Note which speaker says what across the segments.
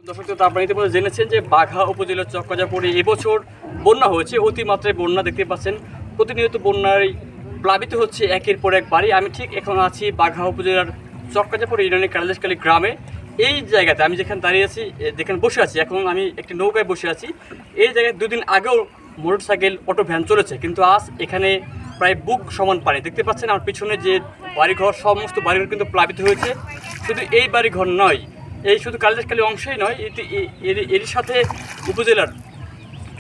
Speaker 1: দর্শক তো আপনারা ইতিমধ্যে জেনেছেন যে বাঘা উপজেলার চক্কাজাপুরে এবছর বন্যা হয়েছে, অতিমাত্রায় বন্যা দেখতে পাচ্ছেন। প্রতিনিয়ত বন্যায় প্লাবিত হচ্ছে একের পর এক বাড়ি। আমি ঠিক এখন আছি বাঘা উপজেলার চক্কাজাপুর ইউনিয়নের কালিদাসকালী গ্রামে। এই জায়গাতে আমি যেখানে দাঁড়িয়ে আছি, যেখানে বসে আছি, এখন আমি একটি নৌকায় বসে আছি। এই জায়গায় দুদিন আগেও মোটরসাইকেল, অটো, ভ্যান চলেছে, কিন্তু আজ এখানে প্রায় বুক সমান পানি। দেখতে পাচ্ছেন আমার পিছনে যে বাড়িঘর, সমস্ত বাড়িঘর কিন্তু প্লাবিত হয়েছে। শুধু এই বাড়িঘর নয়, এই শুধু কালিদাসকালী অংশেই নয়, এর সাথে উপজেলার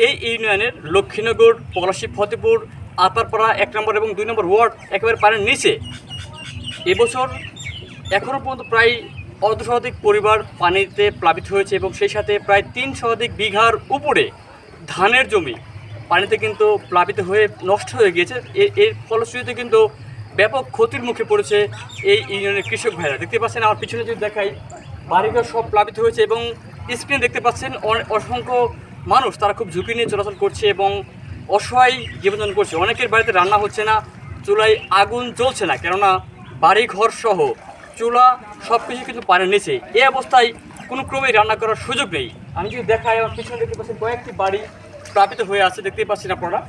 Speaker 1: এই ইউনিয়নের লক্ষ্মীনগর, পলাশী, ফতেপুর, আতারপাড়া 1 নম্বর এবং 2 নম্বর ওয়ার্ড একেবারে পানির নিচে। এবছর এখনও পর্যন্ত প্রায় অর্ধশতাধিক পরিবার পানিতে প্লাবিত হয়েছে এবং সেই সাথে প্রায় 3 শতাধিক বিঘার উপরে ধানের জমি পানিতে কিন্তু প্লাবিত হয়ে নষ্ট হয়ে গিয়েছে। এর ফলশ্রুতিতে কিন্তু ব্যাপক ক্ষতির মুখে পড়েছে এই ইউনিয়নের কৃষক ভাইরা। দেখতে পাচ্ছেন আমার পিছনে যদি দেখাই, বাড়িঘর সব প্লাবিত হয়েছে এবং স্ক্রিনে দেখতে পাচ্ছেন অসংখ্য মানুষ, তারা খুব ঝুঁকি নিয়ে চলাচল করছে এবং অসহায় জীবনযাপন করছে। অনেকের বাড়িতে রান্না হচ্ছে না, চুলায় আগুন জ্বলছে না, কেননা বাড়িঘর সহ চুলা সব কিছু কিন্তু পানির নিচে। এই অবস্থায় কোনো ক্রমেই রান্না করার সুযোগ নেই। আমি যদি দেখাই, আমার পিছনে দেখতে পাচ্ছেন কয়েকটি বাড়ি প্লাবিত হয়ে আছে, দেখতেই পাচ্ছেন আপনারা।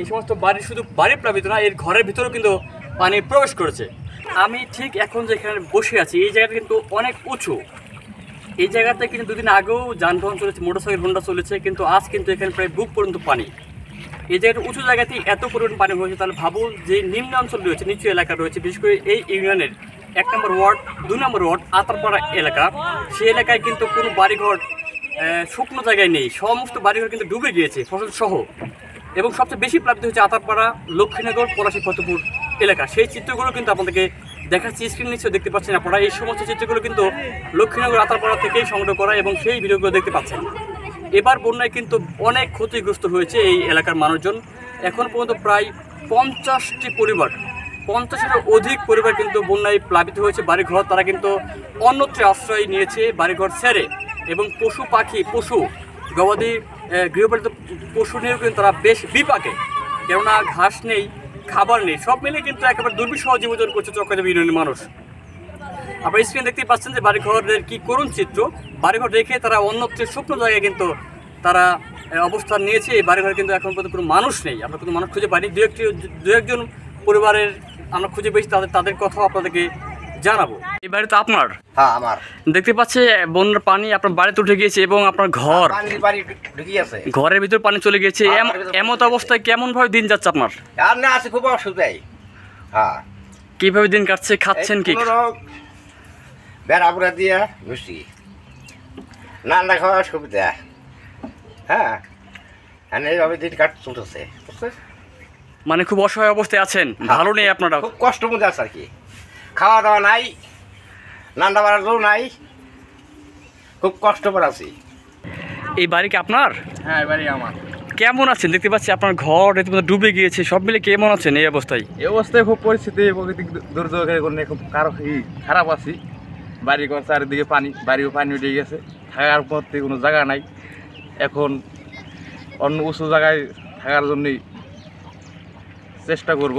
Speaker 1: এই সমস্ত বাড়ি শুধু বাড়ি প্লাবিত না, এর ঘরের ভিতরেও কিন্তু পানি প্রবেশ করেছে। আমি ঠিক এখন যেখানে বসে আছি, এই জায়গাটা কিন্তু অনেক উঁচু। এই জায়গাতে কিন্তু দুদিন আগেও যানবাহন চলেছে, মোটরসাইকেল, হোন্ডা চলেছে, কিন্তু আজ কিন্তু এখানে প্রায় বুক পর্যন্ত পানি। এই জায়গাটা উঁচু জায়গাতেই এত পরিমাণ পানি হয়েছে, তাহলে ভাবুন যে নিম্ন অঞ্চল রয়েছে, নিচু এলাকা রয়েছে, বিশেষ করে এই ইউনিয়নের 1 নম্বর ওয়ার্ড, 2 নম্বর ওয়ার্ড, আতারপাড়া এলাকা, সেই এলাকায় কিন্তু কোনো বাড়িঘর শুকনো জায়গায় নেই। সমস্ত বাড়িঘর কিন্তু ডুবে গিয়েছে ফসল সহ। এবং সবচেয়ে বেশি প্লাবিত হচ্ছে আতারপাড়া, লক্ষ্মীনগর, পলাশী, ফতেপুর এলাকা। সেই চিত্রগুলো কিন্তু আপনাদেরকে দেখাচ্ছি, স্ক্রিন নিচেও দেখতে পাচ্ছেন আপনারা। এই সমস্ত চিত্রগুলো কিন্তু লক্ষ্মীনগর, আতারপাড়া থেকেই সংগ্রহ করা এবং সেই ভিডিওগুলো দেখতে পাচ্ছেন। এবার বন্যায় কিন্তু অনেক ক্ষতিগ্রস্ত হয়েছে এই এলাকার মানুষজন। এখন পর্যন্ত প্রায় 50টি পরিবার, 50-এরও অধিক পরিবার কিন্তু বন্যায় প্লাবিত হয়েছে বাড়িঘর। তারা কিন্তু অন্যত্র আশ্রয় নিয়েছে বাড়িঘর ছেড়ে এবং পশু পাখি, পশু, গবাদি গৃহপালিত পশু নিয়েও কিন্তু তারা বেশ বিপাকে, কেননা ঘাস নেই, খাবার নেই, সব মিলে কিন্তু একেবারে দুর্বিষহ জীবনযাপন করছে চক্কাজাপুর ইউনিয়নের মানুষ। আপনারা স্ক্রিনে দেখতেই পাচ্ছেন যে বাড়িঘরের কী করুণ চিত্র। বাড়িঘর রেখে তারা অন্যত্র শুকনো জায়গায় কিন্তু তারা অবস্থান নিয়েছে। এই বাড়িঘরে কিন্তু এখন পর্যন্ত কোনো মানুষ নেই, আমরা কোনো মানুষ খুঁজে পাইনি। দু একজন পরিবারের আমরা খুঁজে পেয়েছি, তাদের কথাও আপনাদেরকে জানাবো। এই বাড়ি তো আপনার?
Speaker 2: হ্যাঁ, আমার।
Speaker 1: দেখতে পাচ্ছে বন্যার পানি আপনার বাড়িতে উঠে গিয়েছে এবং আপনার ঘর, ঘরের ভিতর পানি চলে গিয়েছে। এমত অবস্থায় কেমন ভাবে দিন যাচ্ছে আপনার?
Speaker 2: আর না, আছে খুব অসুবিধাই। হ্যাঁ,
Speaker 1: কিভাবে দিন কাটছে, খাচ্ছেন কি?
Speaker 2: বেড়াপুরা দিয়া ঘুষি, রান্না খাওয়া সুবিধা। হ্যাঁ, এইভাবে দিন কাট চলতেছে।
Speaker 1: মানে খুব অসহায় অবস্থায় আছেন, ভালো নেই আপনারা?
Speaker 2: খুব কষ্ট মধ্যে আছে আর কি। খাওয়া দাওয়া নাই, রান্না বাড়াও নাই, খুব কষ্ট করে আছি।
Speaker 1: এই বাড়ি কি আপনার?
Speaker 2: হ্যাঁ, এই বাড়ি আমার।
Speaker 1: কেমন আছেন? দেখতে পাচ্ছি আপনার ঘর ডুবে গিয়েছে, সব মিলে কেমন আছেন এই অবস্থায়?
Speaker 3: এই অবস্থায় খুব পরিস্থিতি, প্রাকৃতিক দুর্যোগের কারণে খুব খারাপ আছি। বাড়ি ঘর চারিদিকে পানি, বাড়িও পানি উঠে গেছে, থাকার মধ্যে কোনো জায়গা নাই। এখন অন্য উঁচু জায়গায় থাকার জন্যই চেষ্টা করব।